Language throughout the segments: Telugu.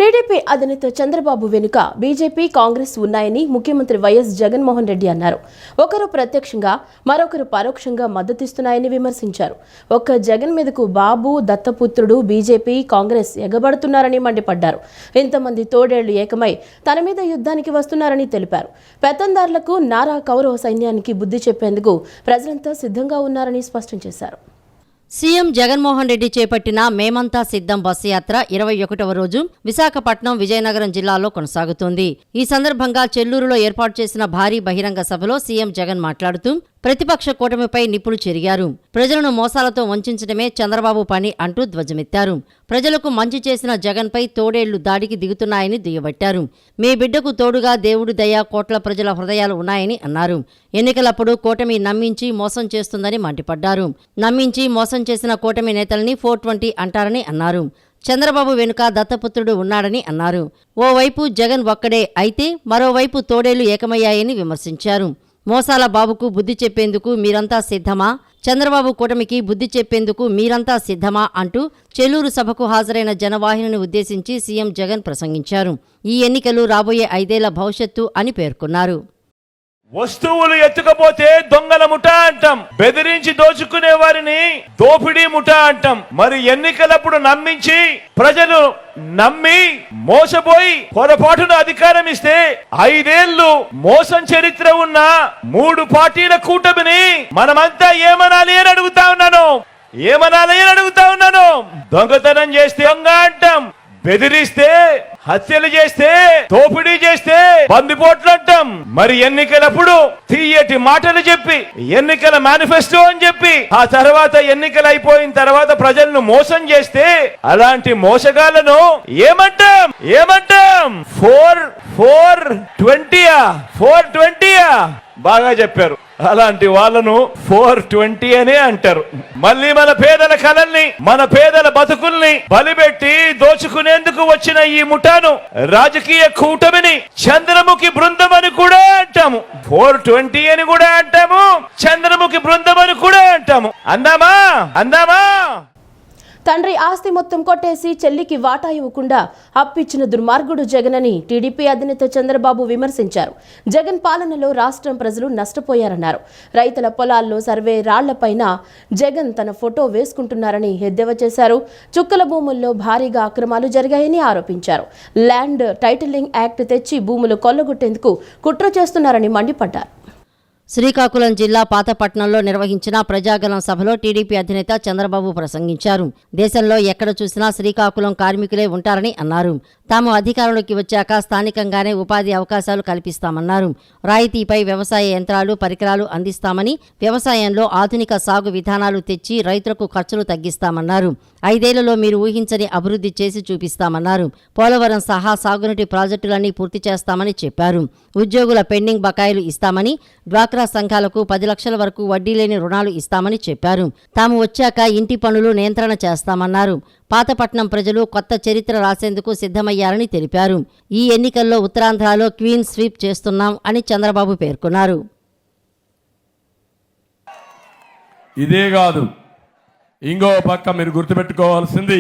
టీడీపీ అధినేత చంద్రబాబు వెనుక బీజేపీ కాంగ్రెస్ ఉన్నాయని ముఖ్యమంత్రి వైఎస్ జగన్మోహన్ రెడ్డి అన్నారు. ఒకరు ప్రత్యక్షంగా మరొకరు పరోక్షంగా మద్దతిస్తున్నాయని విమర్శించారు. ఒక్క జగన్ మీదకు బాబు దత్తపుత్రుడు బీజేపీ కాంగ్రెస్ ఎగబడుతున్నారని మండిపడ్డారు. ఇంతమంది తోడేళ్లు ఏకమై తన మీద యుద్ధానికి వస్తున్నారని తెలిపారు. పెత్తందారులకు నారా కౌరవ సైన్యానికి బుద్ధి చెప్పేందుకు ప్రజలంతా సిద్ధంగా ఉన్నారని స్పష్టం చేశారు. సీఎం జగన్మోహన్ రెడ్డి చేపట్టిన మేమంతా సిద్ధం బస్సు యాత్ర 21వ రోజు విశాఖపట్నం విజయనగరం జిల్లాలో కొనసాగుతోంది. ఈ సందర్భంగా చెల్లూరులో ఏర్పాటు చేసిన భారీ బహిరంగ సభలో సీఎం జగన్ మాట్లాడుతూ ప్రతిపక్ష కూటమిపై నిప్పులు చెరిగారు. ప్రజలను మోసాలతో వంచడమే చంద్రబాబు పని అంటూ ధ్వజమెత్తారు. ప్రజలకు మంచి చేసిన జగన్పై తోడేళ్లు దాడికి దిగుతున్నాయని దుయ్యబట్టారు. మీ బిడ్డకు తోడుగా దేవుడి దయ కోట్ల ప్రజల హృదయాలు ఉన్నాయని అన్నారు. ఎన్నికలప్పుడు కూటమి నమ్మించి మోసం చేస్తుందని మండిపడ్డారు. నమ్మించి మోసం చేసిన కూటమి నేతల్ని 420 అంటారని అన్నారు. చంద్రబాబు వెనుక దత్తపుత్రుడు ఉన్నాడని అన్నారు. ఓవైపు జగన్ ఒక్కడే అయితే మరోవైపు తోడేళ్లు ఏకమయ్యాయని విమర్శించారు. మోసాల బాబుకు బుద్ధి చెప్పేందుకు మీరంతా సిద్ధమా? చంద్రబాబు కూటమికి బుద్ధి చెప్పేందుకు మీరంతా సిద్ధమా అంటూ చెల్లూరు సభకు హాజరైన జనవాహినిని ఉద్దేశించి సీఎం జగన్ ప్రసంగించారు. ఈ ఎన్నికలు రాబోయే 5 ఏళ్ల భవిష్యత్తు అని పేర్కొన్నారు. వస్తువులు ఎత్తుకపోతే దొంగల ముఠా అంటాం, బెదిరించి దోచుకునే వారిని దోపిడీ ముఠా అంటాం. మరి ఎన్నికలప్పుడు నమ్మించి ప్రజలు నమ్మి మోసపోయి పొరపాటున అధికారం ఇస్తే 5 ఏళ్లు మోసం చరిత్ర ఉన్న 3 పార్టీల కూటమిని మనమంతా ఏమనాలి అని అడుగుతా ఉన్నాను. దొంగతనం చేస్తే దొంగ అంటాం, బెదిరిస్తే హత్యలు చేస్తే దోపిడీ చేస్తే బందిపోట్లు అంటాం. మరి ఎన్నికలప్పుడు తీయటి మాటలు చెప్పి ఎన్నికల మేనిఫెస్టో అని చెప్పి ఆ తర్వాత ఎన్నికలు అయిపోయిన తర్వాత ప్రజలను మోసం చేస్తే అలాంటి మోసగాళ్లను ఏమంటాం 420 బాగా చెప్పారు. అలాంటి వాళ్ళను 420 అనే అంటారు. మళ్ళీ మన పేదల కలల్ని మన పేదల బతుకుల్ని బలిపెట్టి దోచుకునేందుకు వచ్చిన ఈ ముఠాను రాజకీయ కూటమిని చంద్రముఖి బృందం అని కూడా అంటాము. 420 అని కూడా అంటాము, చంద్రముఖి బృందం అని కూడా అంటాము. అందామా తండ్రి ఆస్తి మొత్తం కొట్టేసి చెల్లికి వాటా ఇవ్వకుండా అప్పిచ్చిన దుర్మార్గుడు జగన్ అని టీడీపీ అధినేత చంద్రబాబు విమర్శించారు. జగన్ పాలనలో రాష్ట్రం ప్రజలు నష్టపోయారన్నారు. రైతుల పొలాల్లో సర్వే రాళ్లపైన జగన్ తన ఫోటో వేసుకుంటున్నారని ఎద్దేవా చేశారు. చుక్కల భూముల్లో భారీగా అక్రమాలు జరిగాయని ఆరోపించారు. ల్యాండ్ టైటిలింగ్ యాక్ట్ తెచ్చి భూములు కొల్లగొట్టేందుకు కుట్ర చేస్తున్నారని మండిపడ్డారు. శ్రీకాకుళం జిల్లా పాతపట్నంలో నిర్వహించిన ప్రజాగలం సభలో టీడీపీ అధినేత చంద్రబాబు ప్రసంగించారు. దేశంలో ఎక్కడ చూసినా శ్రీకాకుళం కార్మికులే ఉంటారని అన్నారు. తాము అధికారంలోకి వచ్చాక స్థానికంగానే ఉపాధి అవకాశాలు కల్పిస్తామన్నారు. రాయితీపై వ్యవసాయ యంత్రాలు పరికరాలు అందిస్తామని, వ్యవసాయంలో ఆధునిక సాగు విధానాలు తెచ్చి రైతులకు ఖర్చులు తగ్గిస్తామన్నారు. 5 ఏళ్లలో మీరు ఊహించని అభివృద్ధి చేసి చూపిస్తామన్నారు. పోలవరం సహా సాగునీటి ప్రాజెక్టులన్నీ పూర్తి చేస్తామని చెప్పారు. ఉద్యోగుల పెండింగ్ బకాయిలు ఇస్తామని, డ్వాక్రా సంఘాలకు 10 లక్షల వరకు వడ్డీ లేని రుణాలు ఇస్తామని చెప్పారు. తాము వచ్చాక ఇంటి పనులు నియంత్రణ చేస్తామన్నారు. పాతపట్నం ప్రజలు కొత్త చరిత్ర రాసేందుకు సిద్ధమయ్యారని తెలిపారు. ఈ ఎన్నికల్లో ఉత్తరాంధ్రలో క్వీన్ స్వీప్ చేస్తున్నాం అని చంద్రబాబు పేర్కొన్నారు. ఇదే కాదు, ఇంకో పక్క మీరు గుర్తుపెట్టుకోవాల్సింది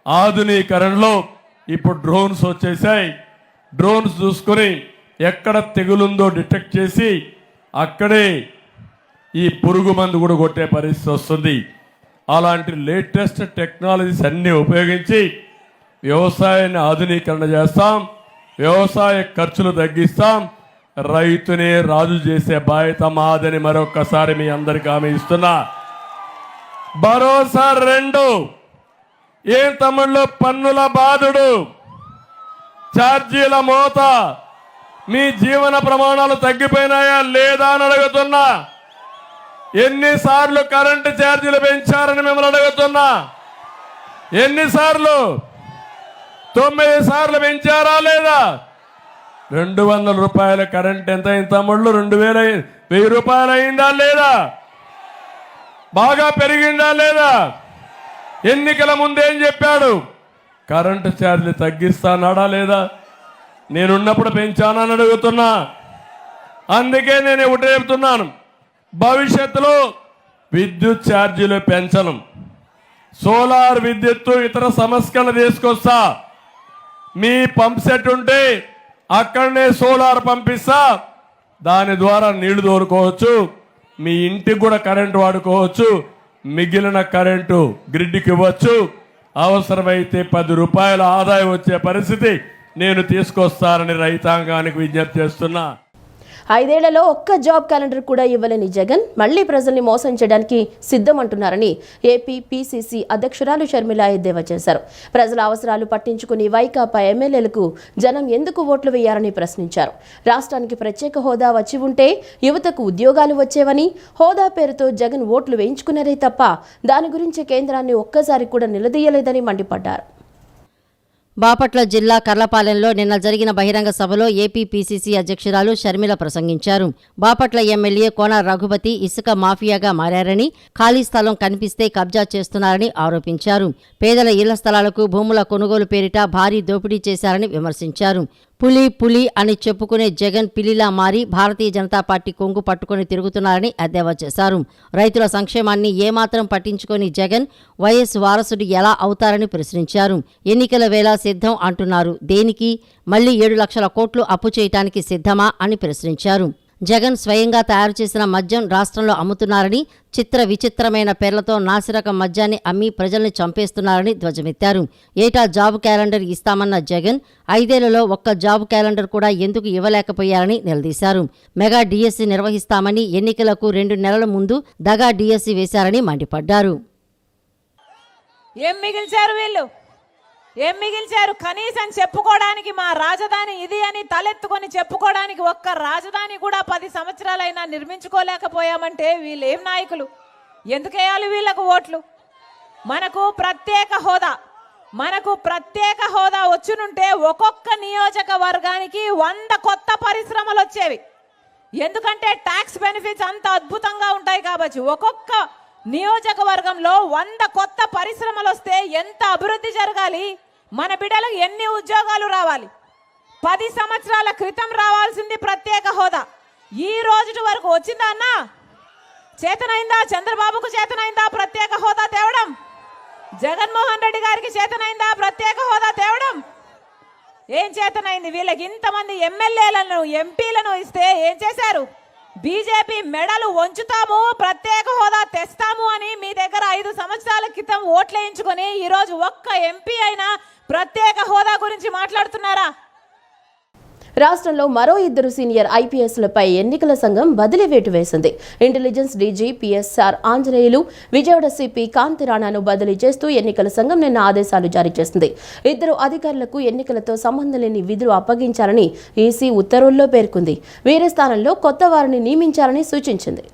ఆధునీకరణలో ఇప్పుడు డ్రోన్స్ వచ్చేసాయి. డ్రోన్స్ చూసుకొని ఎక్కడ తెగులుందో డిటెక్ట్ చేసి అక్కడే ఈ పురుగు మందు కూడా కొట్టే పరిస్థితి వస్తుంది. అలాంటి లేటెస్ట్ టెక్నాలజీస్ అన్నీ ఉపయోగించి వ్యవసాయాన్ని ఆధునీకరణ చేస్తాం, వ్యవసాయ ఖర్చులు తగ్గిస్తాం, రైతునే రాజు చేసే బాధ్యత మాదని మరొక్కసారి మీ అందరికీ హామీ ఇస్తున్నా. భరోసా 2 ఏం తమ్ముళ్ళు, పన్నుల బాధుడు, ఛార్జీల మోత, మీ జీవన ప్రమాణాలు తగ్గిపోయినాయా లేదా అని అడుగుతున్నా. ఎన్నిసార్లు కరెంటు ఛార్జీలు పెంచారని మిమ్మల్ని అడుగుతున్నా. ఎన్నిసార్లు? 9 సార్లు పెంచారా లేదా? 200 రూపాయల కరెంట్ ఎంత అయింది తమ్ముళ్ళు? 1000 రూపాయలు అయిందా లేదా? బాగా పెరిగిందా లేదా? ఎన్నికల ముందేం చెప్పాడు? కరెంటు ఛార్జీలు తగ్గిస్తానాడా లేదా? నేనున్నప్పుడు పెంచానని అడుగుతున్నా. అందుకే నేను ఒకటి చెప్తున్నాను, భవిష్యత్తులో విద్యుత్ ఛార్జీలు పెంచను, సోలార్ విద్యుత్తు ఇతర సంస్కరణ తీసుకొస్తా. మీ పంప్ సెట్ ఉంటే అక్కడనే సోలార్ పంపిస్తా, దాని ద్వారా నీళ్లు తోలుకోవచ్చు, మీ ఇంటికి కూడా కరెంటు వాడుకోవచ్చు, మిగిలిన కరెంటు గ్రిడ్కి ఇవ్వచ్చు, అవసరమైతే 10 రూపాయల ఆదాయం వచ్చే పరిస్థితి నేను తీసుకొస్తానని రైతాంగానికి విజ్ఞప్తి చేస్తున్నా. 5 ఏళ్లలో ఒక్క జాబ్ క్యాలెండర్ కూడా ఇవ్వలేని జగన్ మళ్లీ ప్రజల్ని మోసం చేయడానికి సిద్ధమంటున్నారని ఏపీ పీసీసీ అధ్యక్షురాలు షర్మిల ఎద్దేవా చేశారు. ప్రజల అవసరాలు పట్టించుకుని వైకాపా ఎమ్మెల్యేలకు జనం ఎందుకు ఓట్లు వేయాలని ప్రశ్నించారు. రాష్ట్రానికి ప్రత్యేక హోదా వచ్చి ఉంటే యువతకు ఉద్యోగాలు వచ్చేవని, హోదా పేరుతో జగన్ ఓట్లు వేయించుకున్నారే తప్ప దాని గురించి కేంద్రాన్ని ఒక్కసారి కూడా నిలదీయలేదని మండిపడ్డారు. బాపట్ల జిల్లా కర్లపాలెంలో నిన్న జరిగిన బహిరంగ సభలో ఏపీ పీసీసీ అధ్యక్షురాలు షర్మిల ప్రసంగించారు. బాపట్ల ఎమ్మెల్యే కోన రఘుపతి ఇసుక మాఫియాగా మారారని, ఖాళీ స్థలం కనిపిస్తే కబ్జా చేస్తున్నారని ఆరోపించారు. పేదల ఇళ్ల స్థలాలకు భూముల కొనుగోలు పేరిట భారీ దోపిడీ చేశారని విమర్శించారు. పులి పులి అని చెప్పుకునే జగన్ పిల్లిలా మారి భారతీయ జనతా పార్టీ కొంగు పట్టుకుని తిరుగుతున్నారని ఎద్దేవా చేశారు. రైతుల సంక్షేమాన్ని ఏమాత్రం పట్టించుకొని జగన్ వైఎస్ వారసుడు ఎలా అవుతారని ప్రశ్నించారు. ఎన్నికల వేళ సిద్ధం అంటున్నారు, దేనికి? మళ్లీ 7 లక్షల కోట్లు అప్పు చేయటానికి సిద్ధమా అని ప్రశ్నించారు. జగన్ స్వయంగా తయారు చేసిన మద్యం రాష్ట్రంలో అమ్ముతున్నారని, చిత్ర విచిత్రమైన పేర్లతో నాసిరకం మద్యాన్ని అమ్మి ప్రజల్ని చంపేస్తున్నారని ధ్వజమెత్తారు. ఏటా జాబ్ క్యాలెండర్ ఇస్తామన్న జగన్ 5 ఏళ్లలో ఒక్క జాబ్ క్యాలెండర్ కూడా ఎందుకు ఇవ్వలేకపోయారని నిలదీశారు. మెగా డిఎస్సీ నిర్వహిస్తామని ఎన్నికలకు 2 నెలల ముందు దగా డిఎస్సీ వేశారని మండిపడ్డారు. ఏం మిగిల్చారు? కనీసం చెప్పుకోవడానికి మా రాజధాని ఇది అని తలెత్తుకొని చెప్పుకోవడానికి ఒక్క రాజధాని కూడా 10 సంవత్సరాలైనా నిర్మించుకోలేకపోయామంటే వీళ్ళు ఏం నాయకులు? ఎందుకేయాలి వీళ్ళకు ఓట్లు? మనకు ప్రత్యేక హోదా వచ్చునుంటే ఒక్కొక్క నియోజకవర్గానికి 100 కొత్త పరిశ్రమలు వచ్చేవి. ఎందుకంటే ట్యాక్స్ బెనిఫిట్స్ అంత అద్భుతంగా ఉంటాయి కాబట్టి. ఒక్కొక్క నియోజకవర్గంలో 100 కొత్త పరిశ్రమలు వస్తే ఎంత అభివృద్ధి జరగాలి? మన బిడ్డలకు ఎన్ని ఉద్యోగాలు రావాలి? 10 సంవత్సరాల క్రితం రావాల్సింది ప్రత్యేక హోదా. ఈ రోజు వరకు వచ్చిందా అన్నా? చేతనైందా? చంద్రబాబుకు చేతనైందా ప్రత్యేక హోదా తేవడం? జగన్మోహన్ రెడ్డి గారికి చేతనైందా ప్రత్యేక హోదా తేవడం? ఏం చేతనైంది? వీళ్ళకి ఇంతమంది ఎమ్మెల్యేలను, ఎంపీలను ఇస్తే ఏం చేశారు? బీజేపీ మెడలు వంచుతాము, ప్రత్యేక హోదా తెస్తాము అని మీ దగ్గర 5 సంవత్సరాల క్రితం ఓట్లేయించుకొని ఈరోజు ఒక్క ఎంపీ అయినా ప్రత్యేక హోదా గురించి మాట్లాడుతున్నారా? రాష్ట్రంలో మరో 2 సీనియర్ ఐపీఎస్లపై ఎన్నికల సంఘం బదిలీ వేటు వేసింది. Intelligence DG PSR Anjaneyulu, Vijayawada CP Kanthi రాణాను బదిలీ చేస్తూ ఎన్నికల సంఘం నిన్న ఆదేశాలు జారీ చేసింది. 2 అధికారులకు ఎన్నికలతో సంబంధం లేని విధులు అప్పగించాలని ఈసీ ఉత్తర్వుల్లో పేర్కొంది. వీరి స్థానంలో కొత్త వారిని నియమించాలని సూచించింది.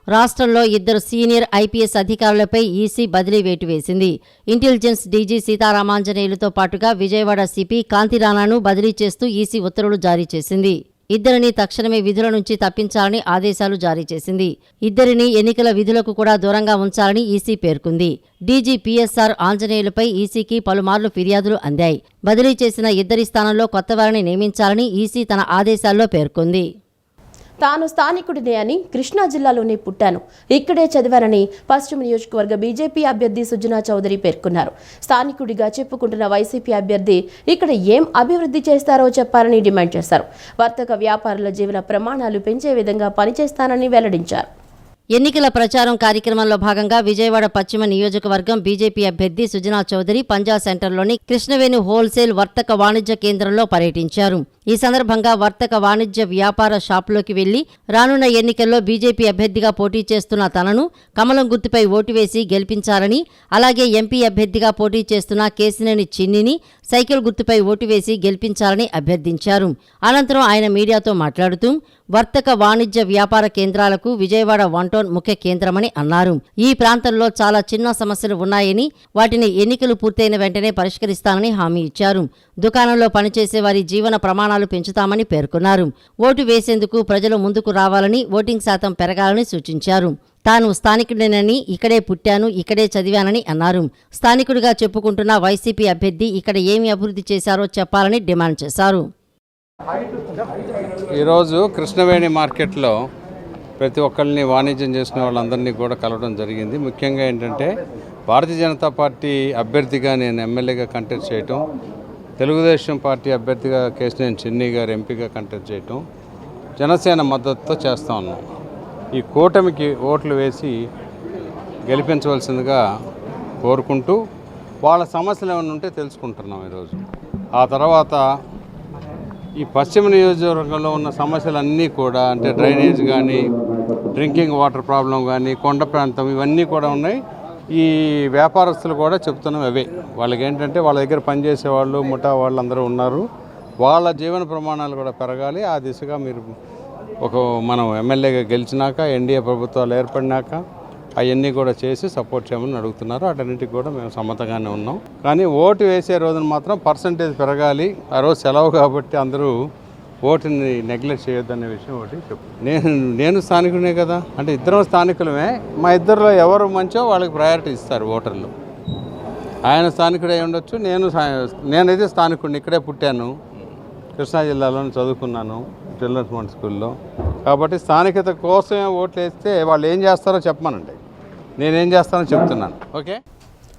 రాష్ట్రంలో 2 సీనియర్ ఐపీఎస్ అధికారులపై ఈసీ బదిలీ వేటు వేసింది. ఇంటెలిజెన్స్ డీజీ సీతారామాంజనేయులతో పాటుగా విజయవాడ సిపి కాంతి రాణాను బదిలీ చేస్తూ ఈసీ ఉత్తర్వులు జారీ చేసింది. 2 తక్షణమే విధుల నుంచి తప్పించాలని ఆదేశాలు జారీ చేసింది. 2 ఎన్నికల విధులకు కూడా దూరంగా ఉంచాలని ఈసీ పేర్కొంది. డీజీ పిఎస్ఆర్ ఆంజనేయులపై ఈసీకి పలుమార్లు ఫిర్యాదులు అందాయి. బదిలీ చేసిన 2 స్థానంలో కొత్త వారిని నియమించాలని ఈసీ తన ఆదేశాల్లో పేర్కొంది. తాను స్థానికుడినే అని, కృష్ణా జిల్లాలోనే పుట్టాను, ఇక్కడే చదివానని పశ్చిమ నియోజకవర్గ బీజేపీ అభ్యర్థి సుజనా చౌదరి పేర్కొన్నారు. స్థానికుడిగా చెప్పుకుంటున్న వైసీపీ అభ్యర్థి ఇక్కడ ఏం అభివృద్ధి చేస్తారో చెప్పాలని డిమాండ్ చేశారు. వర్తక వ్యాపారుల జీవన ప్రమాణాలు పెంచే విధంగా పనిచేస్తానని వెల్లడించారు. ఎన్నికల ప్రచారం కార్యక్రమంలో భాగంగా విజయవాడ పశ్చిమ నియోజకవర్గం బీజేపీ అభ్యర్థి సుజనా చౌదరి పంజా సెంటర్లోని కృష్ణవేణి హోల్సేల్ వర్తక వాణిజ్య కేంద్రంలో పర్యటించారు. ఈ సందర్భంగా వర్తక వాణిజ్య వ్యాపార షాపులోకి వెళ్లి రానున్న ఎన్నికల్లో బీజేపీ అభ్యర్థిగా పోటీ చేస్తున్న తనను కమలం గుర్తుపై ఓటు వేసి గెలిపించాలని, అలాగే ఎంపీ అభ్యర్థిగా పోటీ చేస్తున్న కేసినేని చిన్నిని సైకిల్ గుర్తుపై ఓటు వేసి గెలిపించాలని అభ్యర్థించారు. అనంతరం ఆయన మీడియాతో మాట్లాడుతూ వర్తక వాణిజ్య వ్యాపార కేంద్రాలకు విజయవాడ 1 టౌన్ ముఖ్య కేంద్రమని అన్నారు. ఈ ప్రాంతంలో చాలా చిన్న సమస్యలు ఉన్నాయని, వాటిని ఎన్నికలు పూర్తయిన వెంటనే పరిష్కరిస్తానని హామీ ఇచ్చారు. దుకాణంలో పనిచేసే వారి జీవన ప్రమాణాలు పెంచుతామని పేర్కొన్నారు. ఓటు వేసేందుకు ప్రజలు ముందుకు రావాలని, ఓటింగ్ శాతం పెరగాలని సూచించారు. తాను స్థానికుడినని, ఇక్కడే పుట్టాను, ఇక్కడే చదివానని అన్నారు. స్థానికుడిగా చెప్పుకుంటున్న వైసీపీ అభ్యర్థి ఇక్కడ ఏమి అభివృద్ధి చేశారో చెప్పాలని డిమాండ్ చేశారు. ఈరోజు కృష్ణవేణి మార్కెట్లో ప్రతి ఒక్కరిని వాణిజ్యం చేసుకునే వాళ్ళందరినీ కూడా కలవడం జరిగింది. ముఖ్యంగా ఏంటంటే భారతీయ జనతా పార్టీ అభ్యర్థిగా నేను ఎమ్మెల్యేగా కంటెస్ట్ చేయటం, తెలుగుదేశం పార్టీ అభ్యర్థిగా కేశినేని చిన్ని గారు ఎంపీగా కంటెస్ట్ చేయటం జనసేన మద్దతుతో చేస్తూ ఉన్నాం. ఈ కూటమికి ఓట్లు వేసి గెలిపించవలసిందిగా కోరుకుంటూ వాళ్ళ సమస్యలు ఏమైనా ఉంటే తెలుసుకుంటున్నాం ఈరోజు. ఆ తర్వాత ఈ పశ్చిమ నియోజకవర్గంలో ఉన్న సమస్యలన్నీ కూడా అంటే డ్రైనేజ్ కానీ, డ్రింకింగ్ వాటర్ ప్రాబ్లం కానీ, కొండ ప్రాంతం ఇవన్నీ కూడా ఉన్నాయి. ఈ వ్యాపారస్తులు కూడా చెప్తున్నాం అవే. వాళ్ళకి ఏంటంటే వాళ్ళ దగ్గర పనిచేసే వాళ్ళు, ముఠా వాళ్ళు అందరూ ఉన్నారు. వాళ్ళ జీవన ప్రమాణాలు కూడా పెరగాలి. ఆ దిశగా మీరు మనం ఎమ్మెల్యేగా గెలిచినాక, ఎన్డీఏ ప్రభుత్వాలు ఏర్పడినాక అవన్నీ కూడా చేసి సపోర్ట్ చేయమని అడుగుతున్నారు. వాటన్నిటికి కూడా మేము సమ్మతంగానే ఉన్నాం. కానీ ఓటు వేసే రోజున మాత్రం పర్సంటేజ్ పెరగాలి. ఆ రోజు సెలవు కాబట్టి అందరూ ఓటుని నెగ్లెక్ట్ చేయొద్దనే విషయం ఒకటి చెప్పు. నేను స్థానికునే కదా, అంటే ఇద్దరం స్థానికులమే. మా ఇద్దరిలో ఎవరు మంచో వాళ్ళకి ప్రయారిటీ ఇస్తారు ఓటర్లు. ఆయన స్థానికుడే ఉండొచ్చు, నేనైతే స్థానికుడిని, ఇక్కడే పుట్టాను, కృష్ణా జిల్లాలో చదువుకున్నాను చిల్డ్రన్స్ మోడల్ స్కూల్లో. కాబట్టి స్థానికత కోసమే ఓట్లు వేస్తే వాళ్ళు ఏం చేస్తారో చెప్పమనండి, నేనేం చేస్తానో చెప్తున్నాను. ఓకే.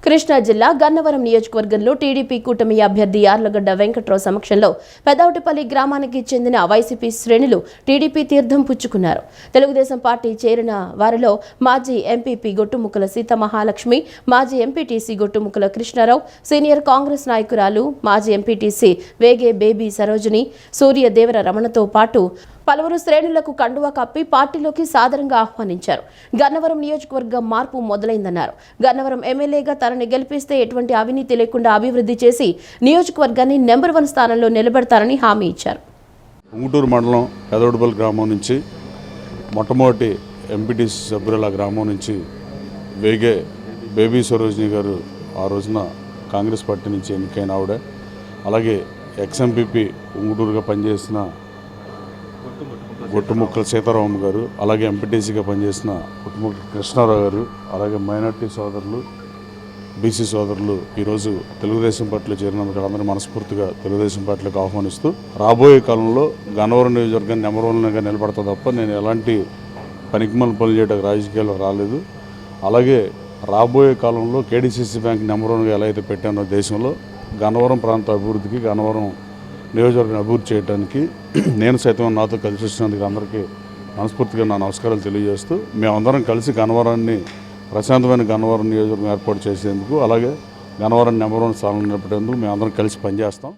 కృష్ణా జిల్లా గన్నవరం నియోజకవర్గంలో టీడీపీ కూటమి అభ్యర్థి యార్లగడ్డ వెంకట్రావు సమక్షంలో పెదౌటిపల్లి గ్రామానికి చెందిన వైసీపీ శ్రేణులు టీడీపీ తీర్థం పుచ్చుకున్నారు. తెలుగుదేశం పార్టీ చేరిన వారిలో మాజీ ఎంపీపీ గొట్టుముక్కల సీతమహాలక్ష్మి, మాజీ ఎంపీటీసీ గొట్టుముక్కల కృష్ణారావు, సీనియర్ కాంగ్రెస్ నాయకురాలు మాజీ ఎంపీటీసీ వేగే బేబీ సరోజిని, సూర్యదేవర రమణతో పాటు పలువురు శ్రేణులకు కండువా కప్పి పార్టీలోకి సాదరంగా ఆహ్వానించారు. గన్నవరం నియోజకవర్గం మార్పు మొదలైందన్నారు. గన్నవరం ఎమ్మెల్యేగా తనని గెలిపిస్తే ఎటువంటి అవినీతి లేకుండా అభివృద్ధి చేసి నియోజకవర్గాన్ని నెంబర్ 1 స్థానంలో నిలబెడతారని హామీ ఇచ్చారు. ఉంగుటూరు మండలం పెదవడిపల్లి గ్రామం నుంచి మొట్టమొదటి ఎంపీటీసీ సభ్యుల గ్రామం నుంచి వేగే బేబీ సరోజిని గారు ఆ రోజున కాంగ్రెస్ పార్టీ నుంచి ఎన్నికైన ఆవిడ. అలాగే ఎక్స్ఎంపీపీ ఉంగుటూరుగా పనిచేసిన గొట్టుముక్కల సీతారామమ్మ గారు, అలాగే ఎంపీటీసీగా పనిచేసిన గొట్టుముక్కల కృష్ణారావు గారు, అలాగే మైనార్టీ సోదరులు, బీసీ సోదరులు ఈరోజు తెలుగుదేశం పార్టీలో చేరినందుకు అందరూ మనస్ఫూర్తిగా తెలుగుదేశం పార్టీలకు ఆహ్వానిస్తూ రాబోయే కాలంలో గన్నవరం నియోజకవర్గాన్ని నెంబర్ 1గా నిలబడతా తప్ప నేను ఎలాంటి పనికిమాల పనులు చేయడానికి రాజకీయాల్లో రాలేదు. అలాగే రాబోయే కాలంలో కేడీసీసీ బ్యాంక్ నెంబర్ 1గా ఎలా అయితే పెట్టానో దేశంలో గన్నవరం ప్రాంత అభివృద్ధికి, గన్నవరం నియోజకవర్గం అభివృద్ధి చేయడానికి నేను సైతం నాతో కలిసి వచ్చినందుకు అందరికీ మనస్ఫూర్తిగా నా నమస్కారాలు తెలియజేస్తూ మేమందరం కలిసి గన్నవరాన్ని ప్రశాంతమైన గన్నవరం నియోజకవర్గం ఏర్పాటు చేసేందుకు, అలాగే గన్నవరం నెంబర్ 1 స్థానంలో నిలబెట్టేందుకు మేమందరం కలిసి పనిచేస్తాం.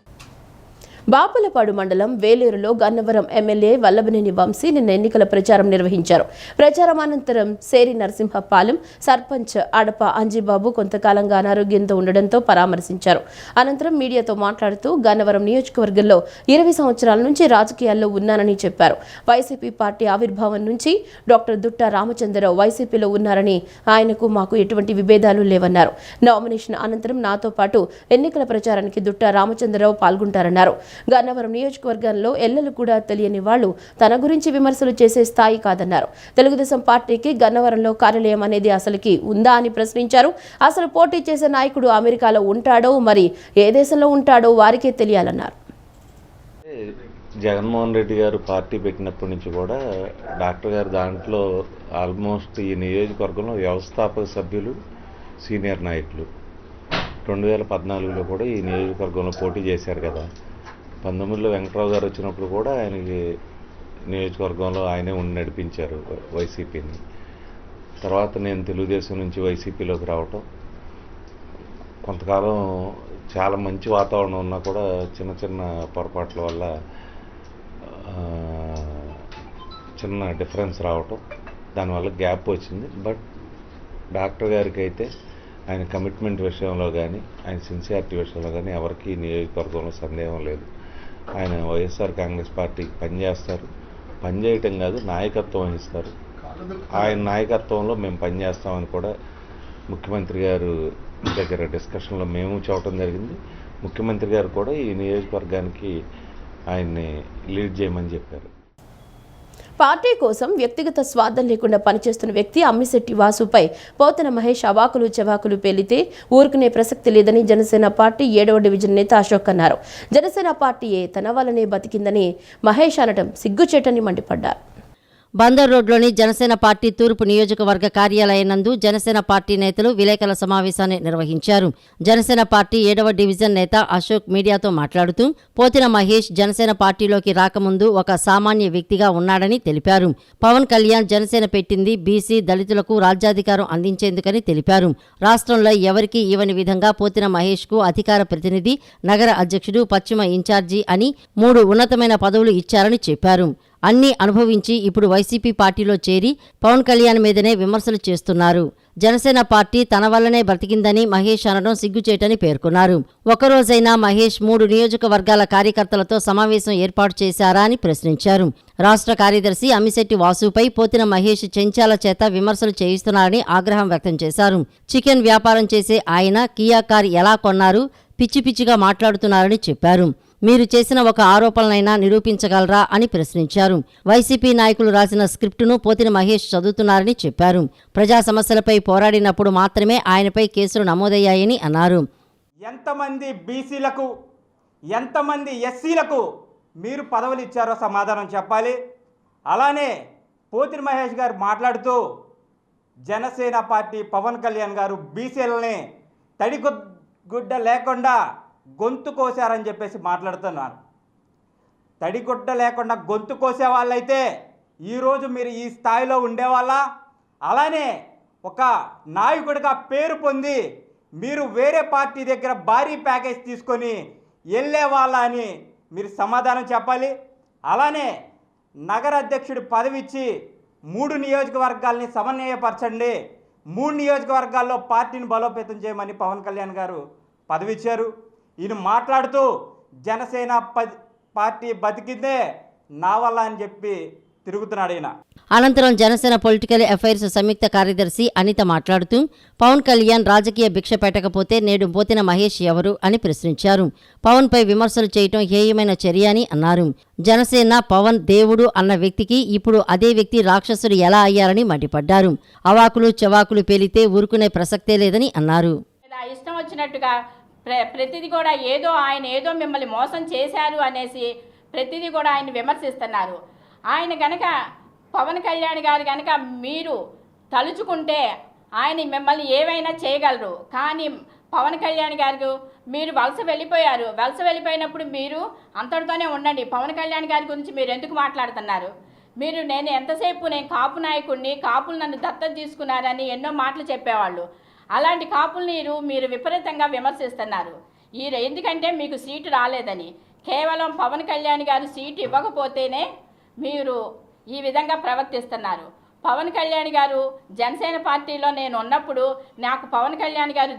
బాపులపాడు మండలం వేలేరులో గన్నవరం ఎమ్మెల్యే వల్లభనేని వంశీ నిన్న ఎన్నికల ప్రచారం నిర్వహించారు. ప్రచారం అనంతరం సేరి నరసింహపాలెం సర్పంచ్ అడప అంజిబాబు కొంతకాలంగా అనారోగ్యంతో ఉండడంతో పరామర్శించారు. అనంతరం మీడియాతో మాట్లాడుతూ గన్నవరం నియోజకవర్గంలో 20 సంవత్సరాల నుంచి రాజకీయాల్లో ఉన్నానని చెప్పారు. వైసీపీ పార్టీ ఆవిర్భావం నుంచి డాక్టర్ దుట్టా రామచంద్రరావు వైసీపీలో ఉన్నారని, ఆయనకు మాకు ఎటువంటి విభేదాలు లేవన్నారు. నామినేషన్ అనంతరం నాతో పాటు ఎన్నికల ప్రచారానికి దుట్టా రామచంద్రరావు పాల్గొంటారన్నారు. గన్నవరం నియోజకవర్గంలో ఎల్లలు కూడా తెలియని వాళ్లు తన గురించి విమర్శలు చేసే స్థాయి కాదన్నారు. తెలుగుదేశం పార్టీకి గన్నవరంలో కార్యాలయం అనేది అసలుకి ఉందా అని ప్రశ్నించారు. అసలు పోటీ చేసే నాయకుడు అమెరికాలో ఉంటాడో, మరి ఏ దేశంలో ఉంటాడో వారికే తెలియాలన్నారు. జగన్మోహన్ రెడ్డి గారు పార్టీ పెట్టినప్పటి నుంచి కూడా డాక్టర్ గారు దాంట్లో ఆల్మోస్ట్ ఈ నియోజకవర్గంలో వ్యవస్థాపక సభ్యులు, సీనియర్ నాయకులు. 2014లో కూడా ఈ నియోజకవర్గంలో పోటీ చేశారు కదా. 19లో వెంకట్రావు గారు వచ్చినప్పుడు కూడా ఆయనకి నియోజకవర్గంలో ఆయనే ఉండి నడిపించారు వైసీపీని. తర్వాత నేను తెలుగుదేశం నుంచి వైసీపీలోకి రావటం, కొంతకాలం చాలా మంచి వాతావరణం ఉన్నా కూడా చిన్న చిన్న పొరపాట్ల వల్ల చిన్న డిఫరెన్స్ రావటం, దానివల్ల గ్యాప్ వచ్చింది. బట్ డాక్టర్ గారికి అయితే ఆయన కమిట్మెంట్ విషయంలో కానీ, ఆయన సిన్సియారిటీ విషయంలో కానీ ఎవరికి నియోజకవర్గంలో సందేహం లేదు. ఆయన వైఎస్ఆర్ కాంగ్రెస్ పార్టీకి పనిచేస్తారు, పనిచేయటం కాదు నాయకత్వం వహిస్తారు. ఆయన నాయకత్వంలో మేము పనిచేస్తామని కూడా ముఖ్యమంత్రి గారు దగ్గర డిస్కషన్లో మేము చెప్పడం జరిగింది. ముఖ్యమంత్రి గారు కూడా ఈ నియోజకవర్గానికి ఆయన్ని లీడ్ చేయమని చెప్పారు. పార్టీ కోసం వ్యక్తిగత స్వార్థం లేకుండా పనిచేస్తున్న వ్యక్తి అమ్మిశెట్టి వాసుపై పోతన మహేష్ అవాకులు చెవాకులు పేలితే ఊరుకునే ప్రసక్తి లేదని జనసేన పార్టీ 7వ డివిజన్ నేత అశోక్ అన్నారు. జనసేన పార్టీయే తన వల్లనే బతికిందని మహేష్ అనడం సిగ్గుచేటని మండిపడ్డారు. బందర్ రోడ్లోని జనసేన పార్టీ తూర్పు నియోజకవర్గ కార్యాలయం నందు జనసేన పార్టీ నేతలు విలేకరుల సమావేశాన్ని నిర్వహించారు. జనసేన పార్టీ 7వ డివిజన్ నేత అశోక్ మీడియాతో మాట్లాడుతూ పోతిన మహేష్ జనసేన పార్టీలోకి రాకముందు ఒక సామాన్య వ్యక్తిగా ఉన్నాడని తెలిపారు. పవన్ కళ్యాణ్ జనసేన పెట్టింది బీసీ దళితులకు రాజ్యాధికారం అందించేందుకని తెలిపారు. రాష్ట్రంలో ఎవరికీ ఇవ్వని విధంగా పోతిన మహేష్ కు అధికార ప్రతినిధి, నగర అధ్యక్షుడు, పశ్చిమ ఇన్ఛార్జి అని 3 ఉన్నతమైన పదవులు ఇచ్చారని చెప్పారు. అన్నీ అనుభవించి ఇప్పుడు వైసీపీ పార్టీలో చేరి పవన్ కళ్యాణ్ మీదనే విమర్శలు చేస్తున్నారు. జనసేన పార్టీ తన వల్లనే బ్రతికిందని మహేష్ అనడం సిగ్గుచేటని పేర్కొన్నారు. ఒకరోజైనా మహేష్ 3 నియోజకవర్గాల కార్యకర్తలతో సమావేశం ఏర్పాటు చేశారా అని ప్రశ్నించారు. రాష్ట్ర కార్యదర్శి అమ్మిశెట్టి వాసుపై పోతిన మహేష్ చెంచాల చేత విమర్శలు చేయిస్తున్నారని ఆగ్రహం వ్యక్తం చేశారు. చికెన్ వ్యాపారం చేసే ఆయన కియా కార్ ఎలా కొన్నారు, పిచ్చి పిచ్చిగా మాట్లాడుతున్నారని చెప్పారు. మీరు చేసిన ఒక ఆరోపణలైనా నిరూపించగలరా అని ప్రశ్నించారు. వైసీపీ నాయకులు రాసిన స్క్రిప్టును పోతిన మహేష్ చదువుతున్నారని చెప్పారు. ప్రజా సమస్యలపై పోరాడినప్పుడు మాత్రమే ఆయనపై కేసులు నమోదయ్యాయని అన్నారు. ఎంతమంది బీసీలకు, ఎంతమంది ఎస్సీలకు మీరు పదవులు ఇచ్చారో సమాధానం చెప్పాలి. అలానే పోతిన మహేష్ గారు మాట్లాడుతూ జనసేన పార్టీ పవన్ కళ్యాణ్ గారు బీసీలని తడిగుడ్డ లేకుండా గొంతు కోసారని చెప్పేసి మాట్లాడుతున్నారు. తడిగుడ్డ లేకుండా గొంతు కోసే వాళ్ళైతే ఈరోజు మీరు ఈ స్థాయిలో ఉండేవాళ్ళ? అలానే ఒక నాయకుడిగా పేరు పొంది మీరు వేరే పార్టీ దగ్గర భారీ ప్యాకేజ్ తీసుకొని వెళ్ళేవాళ్ళ అని మీరు సమాధానం చెప్పాలి. అలానే నగర అధ్యక్షుడి పదవి ఇచ్చి 3 నియోజకవర్గాల్ని సమన్వయపరచండి, 3 నియోజకవర్గాల్లో పార్టీని బలోపేతం చేయమని పవన్ కళ్యాణ్ గారు పదవి ఇచ్చారు. ఈయన మాట్లాడుతూ జనసేన పార్టీ బతికిందే నా వల్ల అని చెప్పి తిరుగుతున్నాడు ఈయన. అనంతరం జనసేన పొలిటికల్ అఫైర్స్ సంయుక్త కార్యదర్శి అనిత మాట్లాడుతూ పవన్ కళ్యాణ్ రాజకీయ భిక్ష పెట్టకపోతే నేడు పోతిన మహేష్ ఎవరు అని ప్రశ్నించారు. పవన్ పై విమర్శలు చేయటం హేయమైన చర్య అని అన్నారు. జనసేన పవన్ దేవుడు అన్న వ్యక్తికి ఇప్పుడు అదే వ్యక్తి రాక్షసుడు ఎలా అయ్యారని మండిపడ్డారు. అవాకులు చవాకులు పేలితే ఊరుకునే ప్రసక్తే లేదని అన్నారు. ఇష్టం వచ్చినట్టుగా ప్రతిదీ కూడా ఆయన ఏదో మిమ్మల్ని మోసం చేశారు అనేసి ప్రతిదీ కూడా ఆయన విమర్శిస్తున్నారు. ఆయన గనక పవన్ కళ్యాణ్ గారు గనక మీరు తలుచుకుంటే ఆయన మిమ్మల్ని ఏవైనా చేయగలరు. కానీ పవన్ కళ్యాణ్ గారు మీరు వలస వెళ్ళిపోయారు. వలస వెళ్ళిపోయినప్పుడు మీరు అంతటితోనే ఉండండి. పవన్ కళ్యాణ్ గారి గురించి మీరు ఎందుకు మాట్లాడుతున్నారు? నేను ఎంతసేపు కాపు నాయకుడిని, కాపులు నన్ను దత్తత తీసుకున్నారని ఎన్నో మాటలు చెప్పేవాళ్ళు. అలాంటి కాపుల్ని మీరు విపరీతంగా విమర్శిస్తున్నారు. ఎందుకంటే మీకు సీటు రాలేదని. కేవలం పవన్ కళ్యాణ్ గారు సీటు ఇవ్వకపోతేనే మీరు ఈ విధంగా ప్రవర్తిస్తున్నారు. పవన్ కళ్యాణ్ గారు జనసేన పార్టీలో నేను ఉన్నప్పుడు నాకు పవన్ కళ్యాణ్ గారు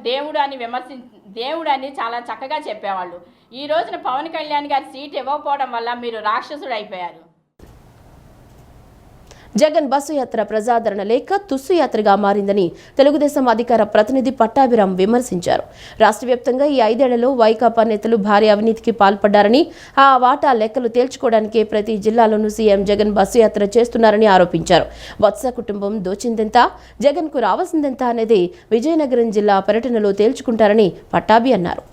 దేవుడు అని చాలా చక్కగా చెప్పేవాళ్ళు. ఈ రోజున పవన్ కళ్యాణ్ గారు సీటు ఇవ్వకపోవడం వల్ల మీరు రాక్షసుడు అయిపోయారు. జగన్ బస్సు యాత్ర ప్రజాదరణ లేక తుస్సు యాత్రగా మారిందని తెలుగుదేశం అధికార ప్రతినిధి పట్టాభిరామ్ విమర్శించారు. రాష్ట్ర వ్యాప్తంగా ఈ 5 ఏళ్లలో వైకాపా నేతలు భారీ అవినీతికి పాల్పడ్డారని, ఆ వాటా లెక్కలు తేల్చుకోవడానికే ప్రతి జిల్లాలోనూ సీఎం జగన్ బస్సు యాత్ర చేస్తున్నారని ఆరోపించారు. వత్స కుటుంబం దోచిందెంత, జగన్కు రావాల్సిందెంత అనేది విజయనగరం జిల్లా పర్యటనలో తేల్చుకుంటారని పట్టాభి అన్నారు.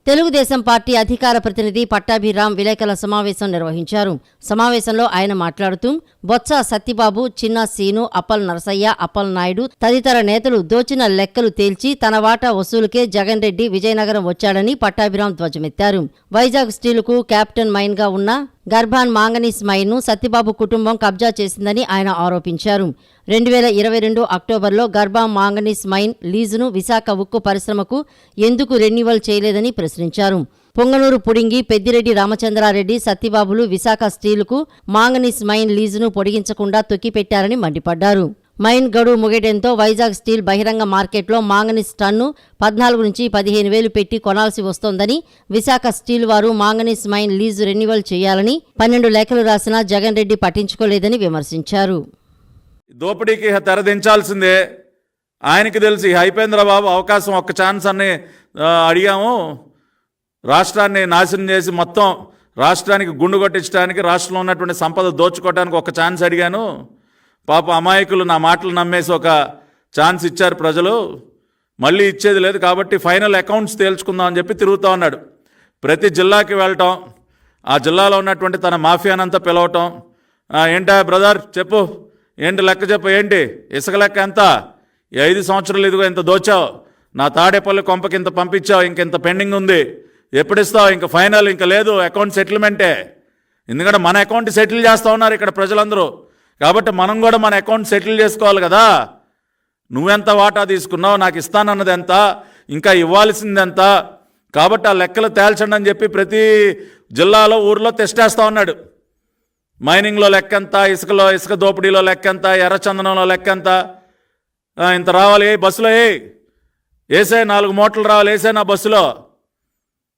తెలుగుదేశం పార్టీ అధికార ప్రతినిధి పట్టాభిరామ్ విలేకరుల సమావేశం నిర్వహించారు. సమావేశంలో ఆయన మాట్లాడుతూ బొత్స సత్యబాబు, చిన్న సీను, అప్పల్ నరసయ్య, అప్పల్ నాయుడు తదితర నేతలు దోచిన లెక్కలు తేల్చి తన వాటా వసూలుకే జగన్ రెడ్డి విజయనగరం వచ్చాడని పట్టాభిరామ్ ధ్వజమెత్తారు. వైజాగ్ స్టీలుకు క్యాప్టెన్ మైన్ గా ఉన్న గర్భాన్ మాంగనీస్ మైన్ను సత్యబాబు కుటుంబం కబ్జా చేసిందని ఆయన ఆరోపించారు. 2022 అక్టోబర్లో గర్భాన్ మాంగనీస్ మైన్ లీజును విశాఖ ఉక్కు పరిశ్రమకు ఎందుకు రెన్యువల్ చేయలేదని ప్రశ్నించారు. పొంగనూరు పుడింగి, పెద్దిరెడ్డి రామచంద్రారెడ్డి, సత్యబాబులు విశాఖ స్టీలుకు మాంగనీస్ మైన్ లీజును పొడిగించకుండా తొక్కిపెట్టారని మండిపడ్డారు. మైన్ గడువు ముగియడంతో వైజాగ్ స్టీల్ బహిరంగ మార్కెట్లో మాంగనీస్ టన్ను 14 నుంచి 15,000 పెట్టి కొనాల్సి వస్తోందని, విశాఖ స్టీల్ వారు మాంగనీస్ మైన్ లీజు రెన్యువల్ చేయాలని 12 లేఖలు రాసినా జగన్ రెడ్డి పట్టించుకోలేదని విమర్శించారు. దోపిడీకి తెరదించాల్సిందే. ఆయనకి తెలిసి అయిపోయిందిరా బాబు, అవకాశం ఒక్క ఛాన్స్ అని అడిగాము. రాష్ట్రాన్ని నాశనం చేసి మొత్తం రాష్ట్రానికి గుండు కొట్టించడానికి, రాష్ట్రంలో ఉన్నటువంటి సంపద దోచుకోవడానికి ఒక ఛాన్స్ అడిగాను. పాప అమాయకులు నా మాటలు నమ్మేసి ఒక ఛాన్స్ ఇచ్చారు ప్రజలు. మళ్ళీ ఇచ్చేది లేదు కాబట్టి ఫైనల్ అకౌంట్స్ తేల్చుకుందాం అని చెప్పి తిరుగుతూ ఉన్నాడు. ప్రతి జిల్లాకి వెళ్ళటం, ఆ జిల్లాలో ఉన్నటువంటి తన మాఫియానంతా పిలవటం, ఏంటా బ్రదర్ చెప్పు, ఏంటి లెక్క చెప్పు, ఏంటి ఇసుక లెక్క ఎంత? ఈ 5 సంవత్సరాలు ఇదిగో ఇంత దోచావు, నా తాడేపల్లి కొంపకి ఇంత పంపించావు, ఇంత పెండింగ్ ఉంది, ఎప్పుడు ఇస్తావు? ఇంక ఫైనల్, ఇంక లేదు, అకౌంట్ సెటిల్మెంటే. ఎందుకంటే మన అకౌంట్ సెటిల్ చేస్తూ ఉన్నారు ఇక్కడ ప్రజలందరూ, కాబట్టి మనం కూడా మన అకౌంట్ సెటిల్ చేసుకోవాలి కదా. నువ్వెంత వాటా తీసుకున్నావు, నాకు ఇస్తానన్నది ఎంత, ఇంకా ఇవ్వాల్సింది ఎంత, కాబట్టి ఆ లెక్కలు తేల్చండి అని చెప్పి ప్రతి జిల్లాలో ఊర్లో తెస్టేస్తూ ఉన్నాడు. మైనింగ్లో లెక్క ఎంత, ఇసుక దోపిడీలో లెక్క ఎంత, ఎర్రచందనంలో లెక్క ఎంత, ఇంత రావాలి బస్సులో, వేసే 4 మూటలు రావాలి, వేసే నా బస్సులో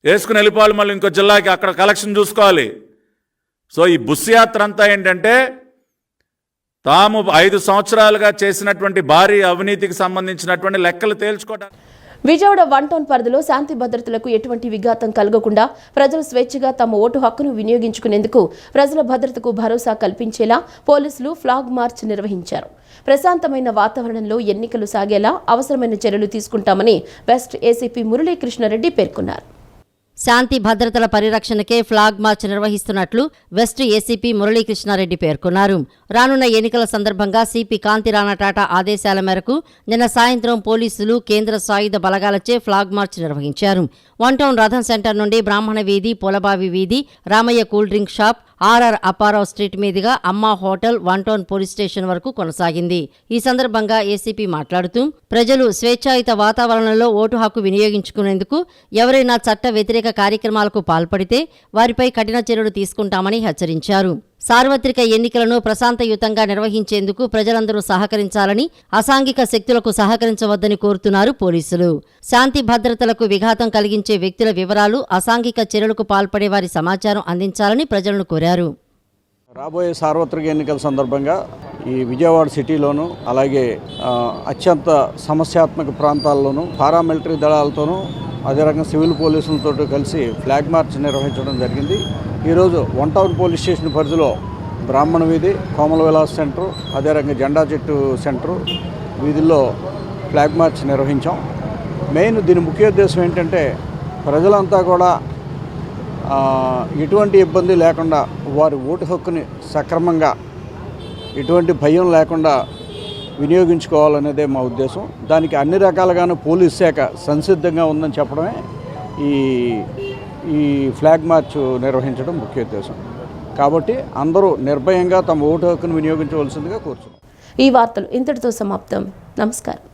వేసుకుని వెళ్ళిపోవాలి, మళ్ళీ ఇంకో జిల్లాకి అక్కడ కలెక్షన్ చూసుకోవాలి. సో ఈ బస్సు యాత్ర అంతా ఏంటంటే తాము 5 సంవత్సరాలుగా చేసినటువంటి భారీ అవినీతికి సంబంధించినటువంటి లెక్కలు తేల్చుకోవడానికి. విజయవాడ 1 టౌన్ పరిధిలో శాంతి భద్రతలకు ఎటువంటి విఘాతం కలగకుండా ప్రజలు స్వేచ్ఛగా తమ ఓటు హక్కును వినియోగించుకునేందుకు ప్రజల భద్రతకు భరోసా కల్పించేలా పోలీసులు ఫ్లాగ్ మార్చ్ నిర్వహించారు. ప్రశాంతమైన వాతావరణంలో ఎన్నికలు సాగేలా అవసరమైన చర్యలు తీసుకుంటామని వెస్ట్ ఏసీపీ మురళీకృష్ణారెడ్డి పేర్కొన్నారు. శాంతి భద్రతల పరిరక్షణకే ఫ్లాగ్ మార్చ్ నిర్వహిస్తున్నట్లు వెస్ట్ ఏసీపీ మురళీకృష్ణారెడ్డి పేర్కొన్నారు. రానున్న ఎన్నికల సందర్భంగా సిపి కాంతిరాణా టాటా ఆదేశాల మేరకు నిన్న సాయంత్రం పోలీసులు కేంద్ర సాయుధ బలగాలచే ఫ్లాగ్ మార్చ్ నిర్వహించారు. 1 టౌన్ రథం సెంటర్ నుండి బ్రాహ్మణ వీధి, పొలబావి వీధి, Ramayya cool drink shop, R R Apparao street మీదుగా Amma hotel, 1 town police station వరకు కొనసాగింది. ఈ సందర్భంగా ఏసీపీ మాట్లాడుతూ ప్రజలు స్వేచ్ఛాయుత వాతావరణంలో ఓటు హక్కు వినియోగించుకునేందుకు ఎవరైనా చట్ట వ్యతిరేక కార్యక్రమాలకు పాల్పడితే వారిపై కఠిన చర్యలు తీసుకుంటామని హెచ్చరించారు. సార్వత్రిక ఎన్నికలను ప్రశాంతయుతంగా నిర్వహించేందుకు ప్రజలందరూ సహకరించాలని, అసాంఘిక శక్తులకు సహకరించవద్దని కోరుతున్నారు పోలీసులు. శాంతి భద్రతలకు విఘాతం కలిగించే వ్యక్తుల వివరాలు, అసాంఘిక చర్యలకు పాల్పడే వారి సమాచారం అందించాలని ప్రజలను కోరారు. రాబోయే సార్వత్రిక ఎన్నికల సందర్భంగా ఈ విజయవాడ సిటీలోను, అలాగే అత్యంత సమస్యాత్మక ప్రాంతాల్లోనూ పారామిలిటరీ దళాలతోనూ, అదే రకంగా సివిల్ పోలీసులతో కలిసి ఫ్లాగ్ మార్చ్ నిర్వహించడం జరిగింది. ఈరోజు 1 టౌన్ పోలీస్ స్టేషన్ పరిధిలో బ్రాహ్మణ వీధి, కోమల విలాస్ సెంటరు, అదే రకంగా జెండా చెట్టు సెంటరు వీధుల్లో ఫ్లాగ్ మార్చ్ నిర్వహించాం. మెయిన్ దీని ముఖ్య ఉద్దేశం ఏంటంటే ప్రజలంతా కూడా ఎటువంటి ఇబ్బంది లేకుండా వారి ఓటు హక్కుని సక్రమంగా ఎటువంటి భయం లేకుండా వినియోగించుకోవాలనేదే మా ఉద్దేశం. దానికి అన్ని రకాలుగాను పోలీస్ శాఖ సంసిద్ధంగా ఉందని చెప్పడమే ఈ ఫ్లాగ్ మార్చ్ నిర్వహించడం ముఖ్య ఉద్దేశం. కాబట్టి అందరూ నిర్భయంగా తమ ఓటు హక్కును వినియోగించవలసిందిగా కోరుతున్నాం. ఈ వార్తలు ఇంతటితో సమాప్తం. నమస్కారం.